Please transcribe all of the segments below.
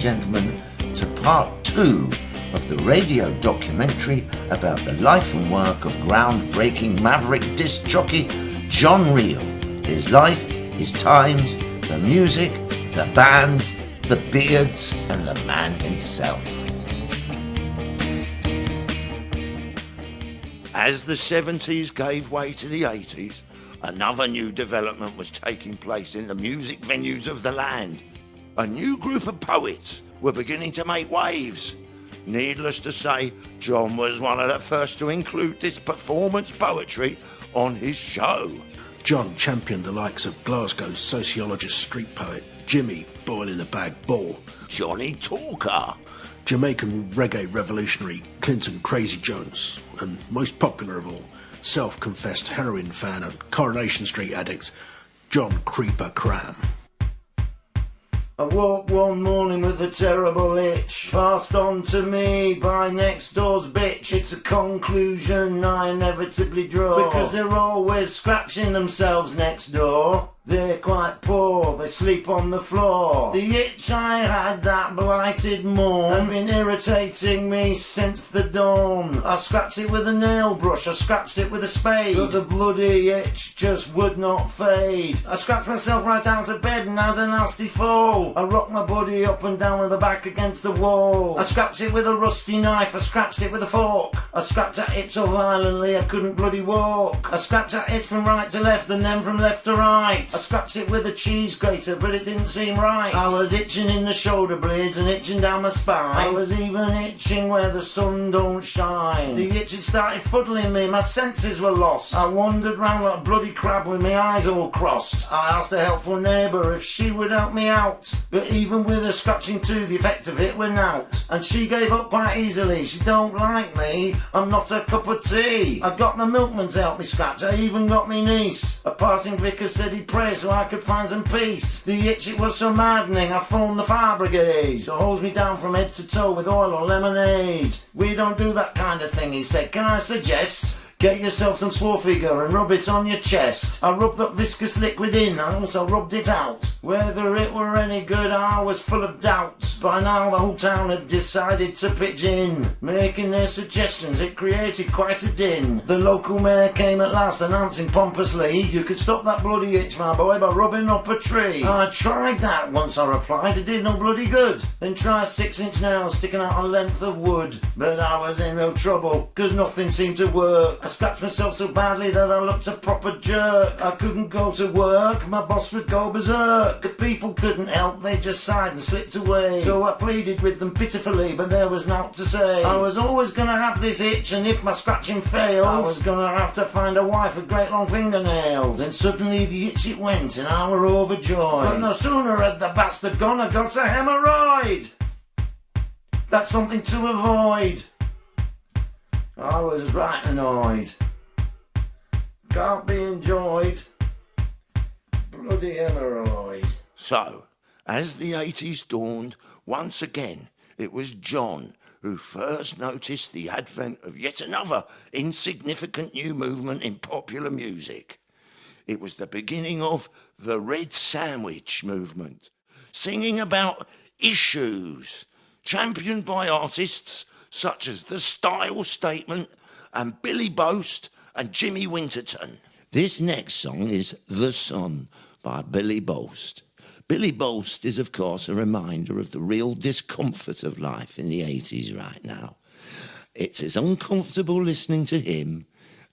and gentlemen, to part 2 of the radio documentary about the life and work of groundbreaking maverick disc jockey John Reel. His life, his times, the music, the bands, the beards, and the man himself. As the 70s gave way to the 80s, another new development was taking place in the music venues of the land. A new group of poets were beginning to make waves. Needless to say, John was one of the first to include this performance poetry on his show. John championed the likes of Glasgow's sociologist street poet Jimmy Boil-in-the-Bag Ball, Johnny Talker, Jamaican reggae revolutionary Clinton Crazy Jones, and most popular of all, self-confessed heroin fan and Coronation Street addict John Creeper Cram. I woke one morning with a terrible itch, passed on to me by next door's bitch. It's a conclusion I inevitably draw, because they're always scratching themselves next door. They're quite poor, they sleep on the floor. The itch I had that blighted morn had been irritating me since the dawn. I scratched it with a nail brush, I scratched it with a spade, but the bloody itch just would not fade. I scratched myself right out of bed and had a nasty fall. I rocked my body up and down with my back against the wall. I scratched it with a rusty knife, I scratched it with a fork. I scratched that itch so violently I couldn't bloody walk. I scratched that itch from right to left and then from left to right. I scratched it with a cheese grater, but it didn't seem right. I was itching in the shoulder blades and itching down my spine. I was even itching where the sun don't shine. The itch had started fuddling me, my senses were lost. I wandered round like a bloody crab with my eyes all crossed. I asked a helpful neighbour if she would help me out, but even with her scratching too, the effect of it went out. And she gave up quite easily. She don't like me, I'm not her cup of tea. I got the milkman to help me scratch, I even got me niece. A passing vicar said he'd pray so I could find some peace. The itch, it was so maddening, I phoned the fire brigade to hose me down from head to toe with oil or lemonade. We don't do that kind of thing, he said. Can I suggest? Get yourself some Swarfiger and rub it on your chest. I rubbed that viscous liquid in, I also rubbed it out. Whether it were any good, I was full of doubt. By now the whole town had decided to pitch in, making their suggestions, it created quite a din. The local mayor came at last, announcing pompously, you could stop that bloody itch, my boy, by rubbing up a tree. I tried that once, I replied, it did no bloody good. Then try a 6-inch nail sticking out a length of wood. But I was in real trouble, cause nothing seemed to work. I scratched myself so badly that I looked a proper jerk. I couldn't go to work, my boss would go berserk. People couldn't help, they just sighed and slipped away. So I pleaded with them pitifully, but there was naught to say. I was always gonna have this itch, and if my scratching failed, I was gonna have to find a wife with great long fingernails. Then suddenly the itch it went, and I were overjoyed. But no sooner had the bastard gone, I got a hemorrhoid. That's something to avoid. I was right annoyed. Can't be enjoyed. Bloody hemorrhoid. So, as the 80s dawned, once again, it was John who first noticed the advent of yet another insignificant new movement in popular music. It was the beginning of the Red Sandwich movement, singing about issues, championed by artists such as The Style Statement and Billy Boast and Jimmy Winterton. This next song is The Sun by Billy Boast. Billy Boast is, of course, a reminder of the real discomfort of life in the 80s right now. It's as uncomfortable listening to him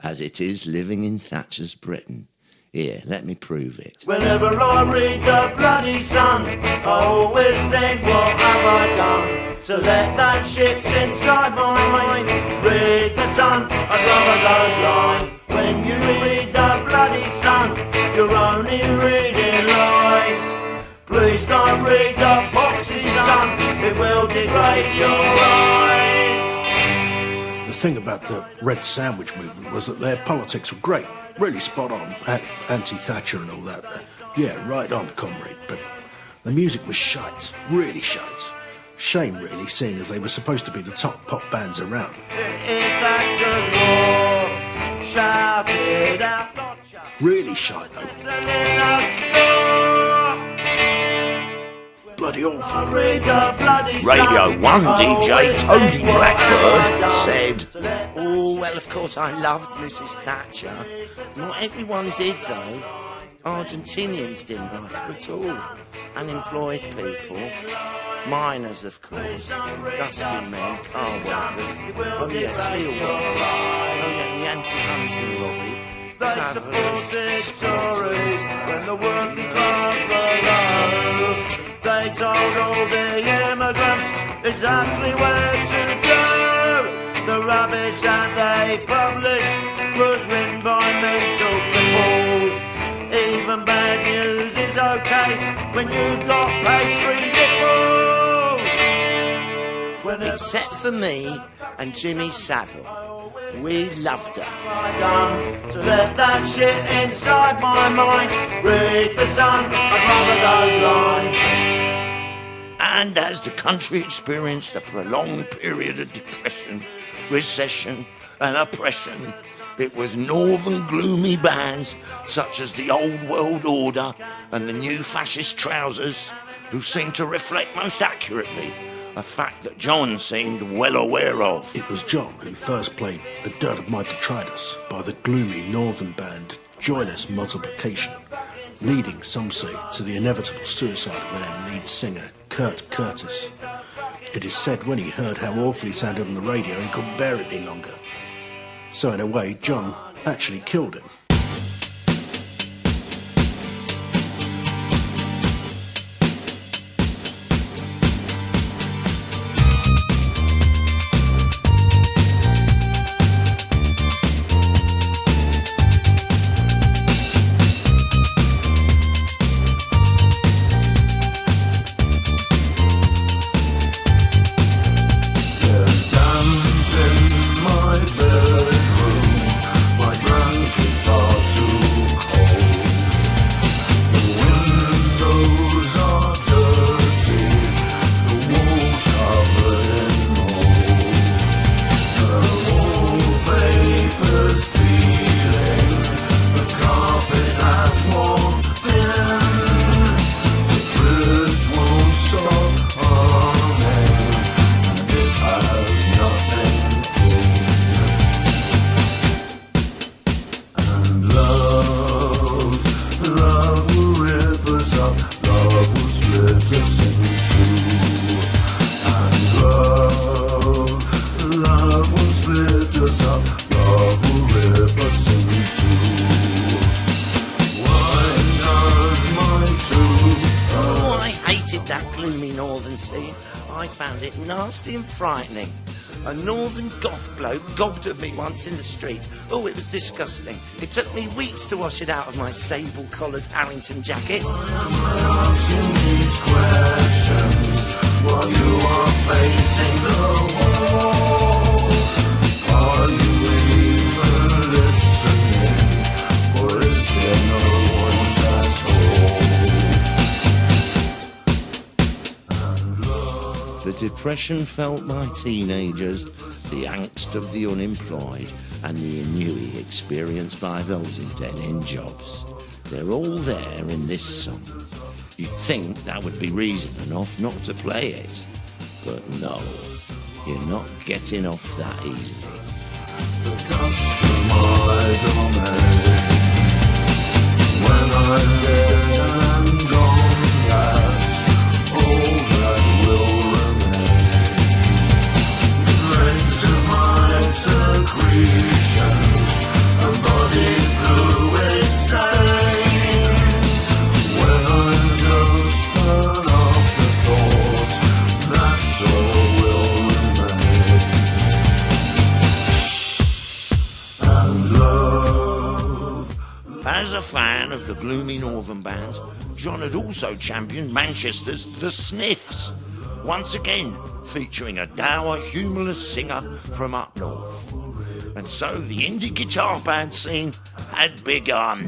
as it is living in Thatcher's Britain. Here, let me prove it. Whenever I read the bloody Sun, I always think, what have I done to let that shit inside my mind? Read the Sun, I'd rather go blind. When you read the bloody Sun, you're only reading lies. Please don't read the boxy Sun, it will degrade your eyes. The thing about the Red Sandwich movement was that their politics were great, really spot on, anti-Thatcher and all that. Yeah, right on, comrade, but the music was shite, really shite. Shame, really, seeing as they were supposed to be the top pop bands around. Really shite, though. Bloody bloody awful. Radio 1 DJ Toady Blackbird said, "Oh, well, of course I loved Mrs. Thatcher. Not everyone did, though. Argentinians didn't like her at all. Unemployed people. Miners, of course. Dustbin men, car workers. Oh, yeah, steel workers. Oh, yeah, the anti-hunting lobby. They supported Tories when the working class were low. They told all the immigrants exactly where to go. The rubbish that they published was written by mental cripples. Even bad news is okay when you've got patron nipples. Except for me and Jimmy Savile. We loved her. To let that shit inside my mind. Read the sun, I'd rather go blind. And as the country experienced a prolonged period of depression, recession and oppression, it was northern gloomy bands such as the Old World Order and the New Fascist Trousers who seemed to reflect most accurately a fact that John seemed well aware of. It was John who first played The Dirt of My Detritus by the gloomy northern band Joyless Multiplication, leading, some say, to the inevitable suicide of their lead singer, Kurt Curtis. It is said when he heard how awful he sounded on the radio, he couldn't bear it any longer. So in a way, John actually killed him. Frightening. A northern goth bloke gobbed at me once in the street. Oh, it was disgusting. It took me weeks to wash it out of my sable-collared Harrington jacket. Why am I asking these questions while you are facing the wall? Are you even listening, or is there no point at all? The depression felt by teenagers, the angst of the unemployed, and the ennui experienced by those in dead-end jobs. They're all there in this song. You'd think that would be reason enough not to play it. But no, you're not getting off that easily. The dust of my domain. When I'm dead and gone, that's all that will secretions and body fluid stain. When I'm just an afterthought, that's all will remain. And love. As a fan of the gloomy northern bands, John had also championed Manchester's The Sniffs, once again featuring a dour, humourless singer from up north. And so the indie guitar band scene had begun.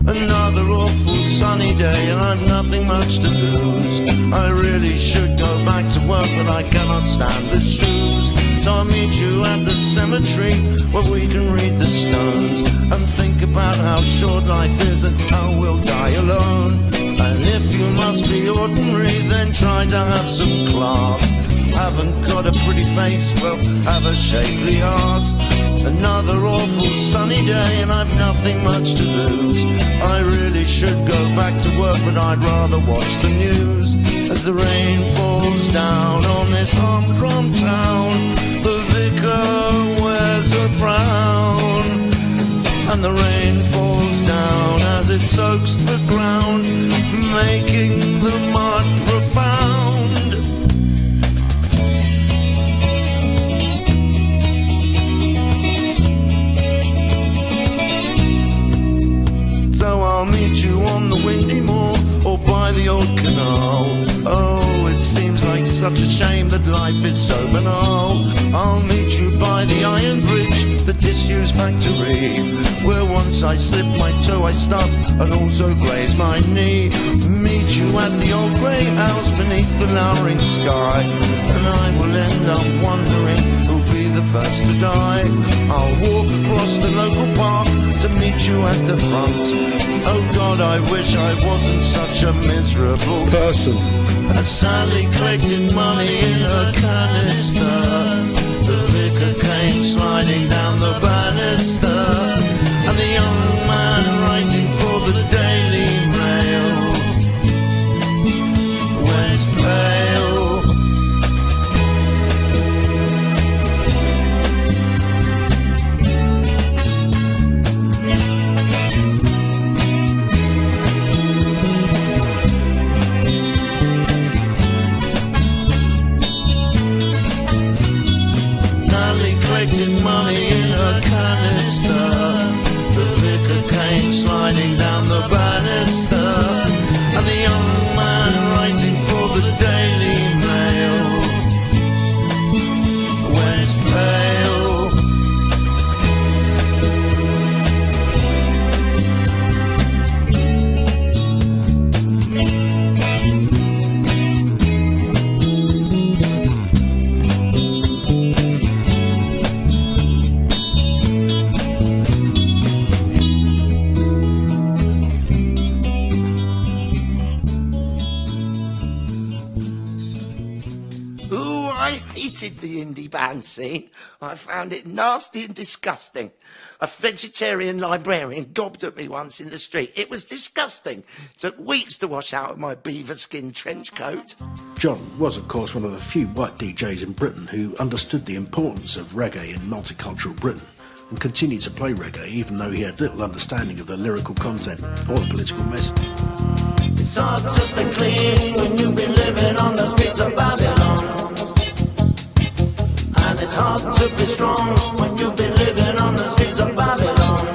Another awful sunny day and I've nothing much to lose. I really should go back to work, but I cannot stand the shoes. So I'll meet you at the cemetery where we can read the stones and think about how short life is and how we'll die alone. And if you must be ordinary, then try to have some class. Haven't got a pretty face, well, have a shapely arse. Another awful sunny day and I've nothing much to lose. I really should go back to work, but I'd rather watch the news. As the rain falls down on this humdrum town, the vicar wears a frown. And the rain falls down as it soaks the ground, making the mud profound. So I'll meet you on the windy moor or by the old canal. Oh, it seems like such a shame that life is so banal. I'll meet you by the iron bridge, the disused factory, where once I slipped my toe I stubbed and also grazed my knee. Meet you at the old grey house beneath the lowering sky, and I will end up wondering who'll be the first to die. I'll walk across the local park to meet you at the front. Oh God, I wish I wasn't such a miserable person. As Sally collected money in her canister, the vicar came sliding down the banister, and the young man writing for the Daily Mail went pale. Collected money in her canister, the vicar came sliding down the banister, and the young man writing for the Daily Mail went pale. The indie band scene. I found it nasty and disgusting. A vegetarian librarian gobbed at me once in the street. It was disgusting. Took weeks to wash out of my beaver skin trench coat. John was, of course, one of the few white DJs in Britain who understood the importance of reggae in multicultural Britain and continued to play reggae even though he had little understanding of the lyrical content or the political message. It's hard to stay clean when you've been living on the streets of Babylon. And it's hard to be strong when you've been living on the streets of Babylon.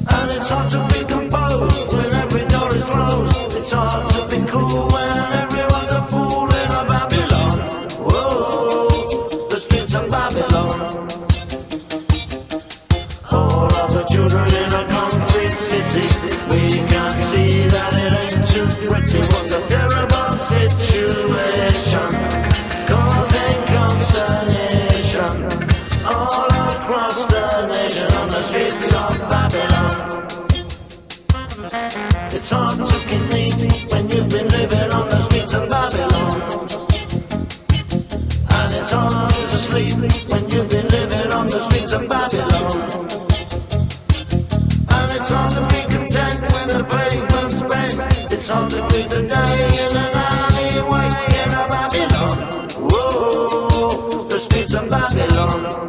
And it's hard to be composed when every door is closed. It's hard to be cool when everyone's a fool in a Babylon. Whoa, the streets of Babylon. All of the children in a concrete city, we can see that it ain't too pretty. What a terrible situation, causing consternation all across the nation on the streets of Babylon. It's hard to keep neat when you've been living on the streets of Babylon. And it's hard to sleep when you've been living on the streets of Babylon. And it's hard to be content when the pavement's bent. It's hard to greet the day in an alleyway in a Babylon. Whoa, the streets of Babylon.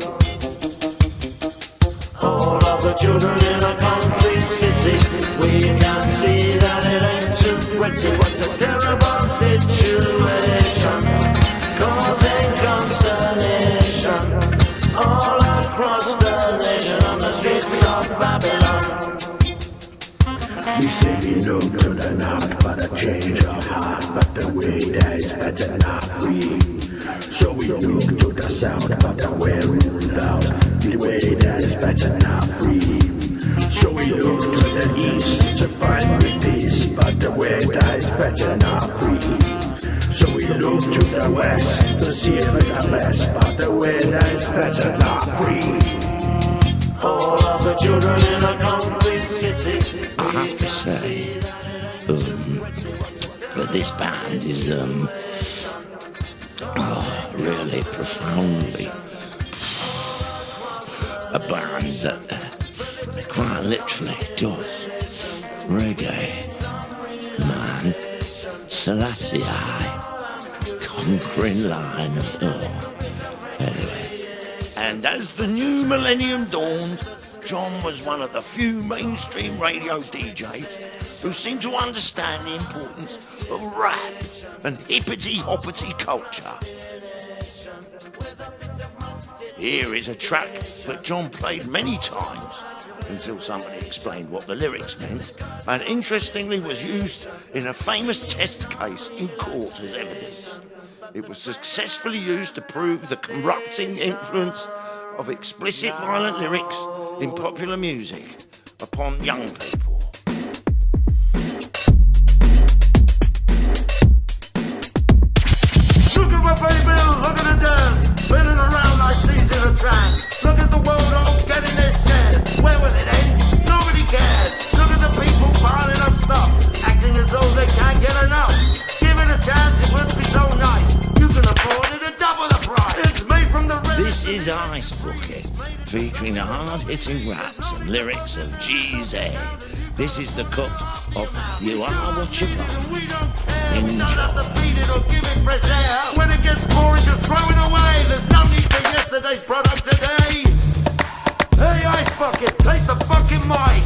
All of the children in a concrete city, we can see that it ain't too pretty. What a terrible situation, causing consternation all across the nation on the streets of Babylon. We say we look to the north, but a change of heart, but the way there is better not free. So we look to the south, but the way ruled out, the way there is better not free. So we look to the east to find better not free. So we look to the west to see if it got best, but the weather is better not free. All of the children in a concrete city. I have to say that this band is really profoundly a band that quite literally does reggae. Man, Selassie, conquering line of anyway. And as the new millennium dawned, John was one of the few mainstream radio DJs who seemed to understand the importance of rap and hippity-hoppity culture. Here is a track that John played many times until somebody explained what the lyrics meant, and interestingly was used in a famous test case in court as evidence. It was successfully used to prove the corrupting influence of explicit violent lyrics in popular music upon young people. Look at my baby, look at the dance, spinning around like she's in a trance. Look at the world all getting their share. Where will it end? Nobody cares. Look at the people piling up stuff, acting as though they can't get enough. Give it a chance, it would be so nice. You can afford it at double the price. It's made from the... This is Ice Bucket, featuring the hard-hitting raps and lyrics of GZ. This is the cut of You Are What You Buy. Enjoy. When it gets boring, just throw it away. There's no need for yesterday's product today. Hey, Ice Bucket, take the fucking mic.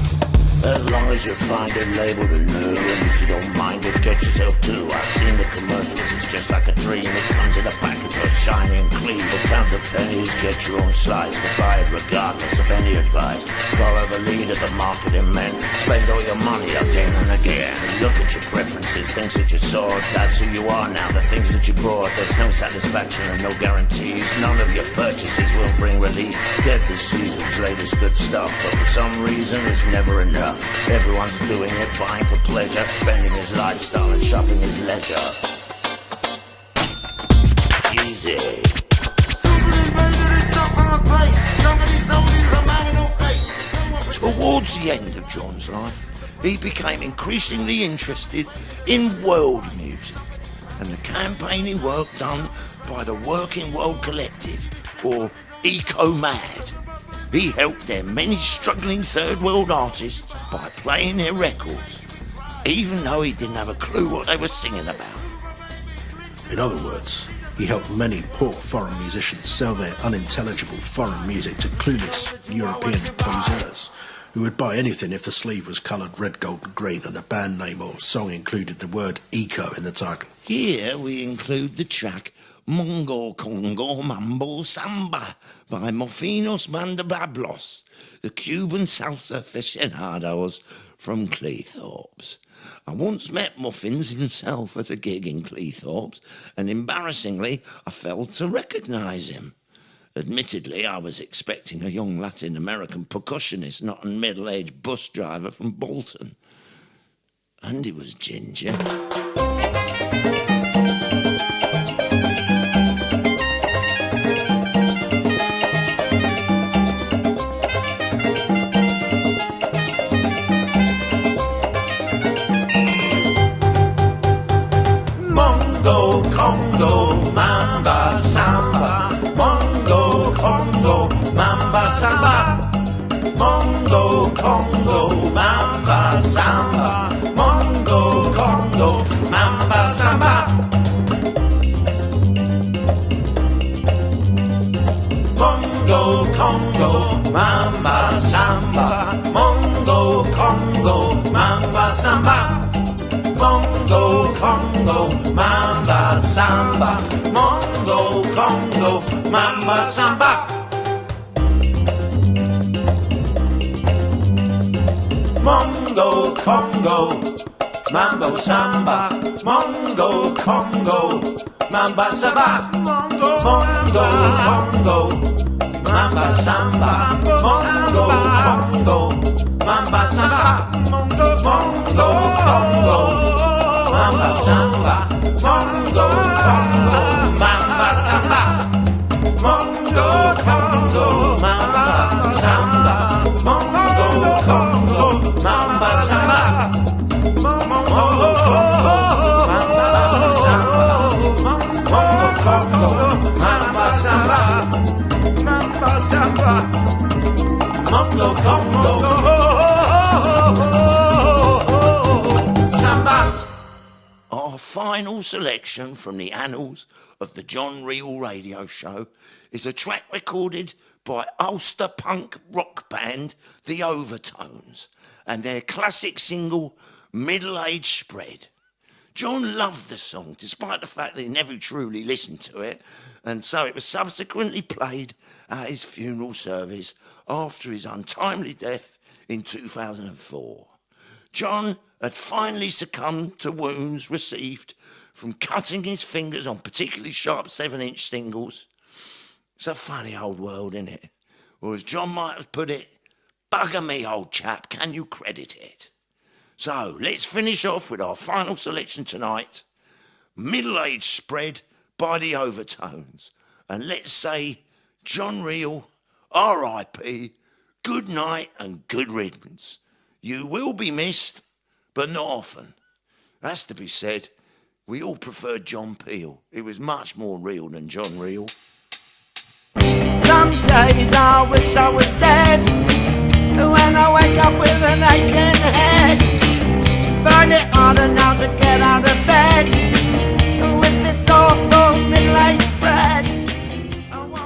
As long as you find it labeled and new, and if you don't mind it, get yourself two. I've seen the commercials, it's just like a dream. It comes in a package all shiny and clean. But count the pennies, get your own slice, but buy it regardless of any advice. Follow the lead of the marketing men. Spend all your money again and again. Look at your preferences, things that you saw. That's who you are now, the things that you bought. There's no satisfaction and no guarantees. None of your purchases will bring relief. Get the season's latest good stuff, but for some reason it's never enough. Everyone's doing it, buying for pleasure, spending his lifestyle and shopping his leisure. Easy. Towards the end of John's life, he became increasingly interested in world music and the campaigning work done by the Working World Collective, or Eco-Mad. He helped their many struggling third world artists by playing their records, even though he didn't have a clue what they were singing about. In other words, he helped many poor foreign musicians sell their unintelligible foreign music to clueless European poseurs who would buy anything if the sleeve was coloured red, gold and green and the band name or song included the word eco in the title. Here we include the track Mongo Congo Mambo Samba by Mofinos Mandabablos, the Cuban salsa aficionados from Cleethorpes. I once met Muffins himself at a gig in Cleethorpes, and embarrassingly I failed to recognise him. Admittedly, I was expecting a young Latin American percussionist, not a middle-aged bus driver from Bolton. And he was ginger. Congo, Mamba, Samba, Mongo, Congo, Mamba, Samba, Mongo, Congo, Mamba, Samba, Mongo, Congo, Mamba, Samba, Mongo, Congo, Mamba, Samba, Mongo, Congo, Mamba, Samba. Mongo, Congo, Mamba, Samba, Mongo, Congo, Mamba, Samba. Mongo, Congo, Mambo, Samba, Mongo, Congo, Mamba, Samba, Mongo, Congo, Mamba, Samba, Mongo, Congo, Mamba, Samba, Mongo, Congo, Mamba samba, Mongo Congo, Mamba samba, Mongo Congo, Mamba samba, Mongo Congo, Mamba samba, Mongo Congo, Mamba samba, Mongo Congo, Mamba samba, Mamba samba, Mongo Congo. Our final selection from the annals of the John Reel radio show is a track recorded by Ulster punk rock band The Overtones and their classic single Middle Age Spread. John loved the song despite the fact that he never truly listened to it, and so it was subsequently played at his funeral service after his untimely death in 2004. John had finally succumbed to wounds received from cutting his fingers on particularly sharp 7-inch singles. It's a funny old world, isn't it? Or as John might have put it, bugger me, old chap, can you credit it? So let's finish off with our final selection tonight, Middle Age Spread by The Overtones. And let's say, John Reel, R.I.P., good night and good riddance. You will be missed, but not often. That's to be said, we all preferred John Peel. It was much more real than John Reel. Some days I wish I was dead. When I wake up with an aching head, find it harder now to get out of bed with this awful middle-age spread.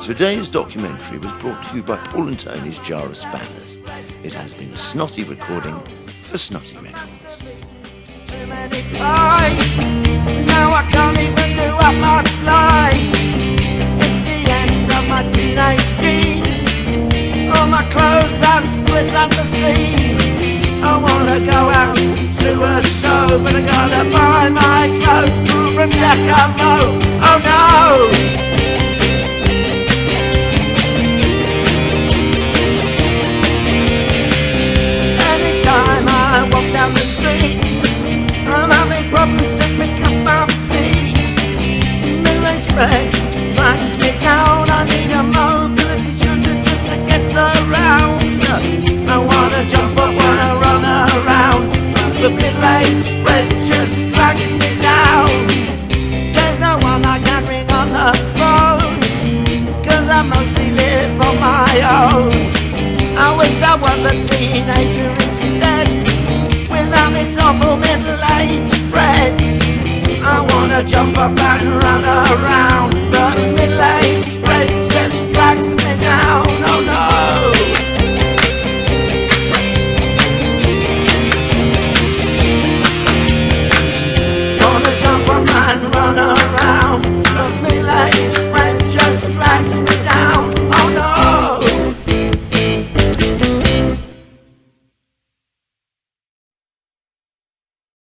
Today's documentary was brought to you by Paul and Tony's Jar of Spanners. It has been a snotty recording for Snotty Records. Too many pies, now I can't even do up my flies. It's the end of my teenage dreams. All my clothes have split at the seams. I wanna go out to a show, but I gotta buy my clothes from Giacomo. Oh no! Anytime I walk down the street, I'm having problems to pick up my feet. Middle-aged spread drags me down. I need a mobility scooter just to get around. I wanna jump up, wanna run around, but middle-aged spread just drags me down. There's no one I can ring on the phone, 'cause I mostly live on my own. I wish I was a teenager instead, without this awful middle-aged spread. I wanna jump up and run around.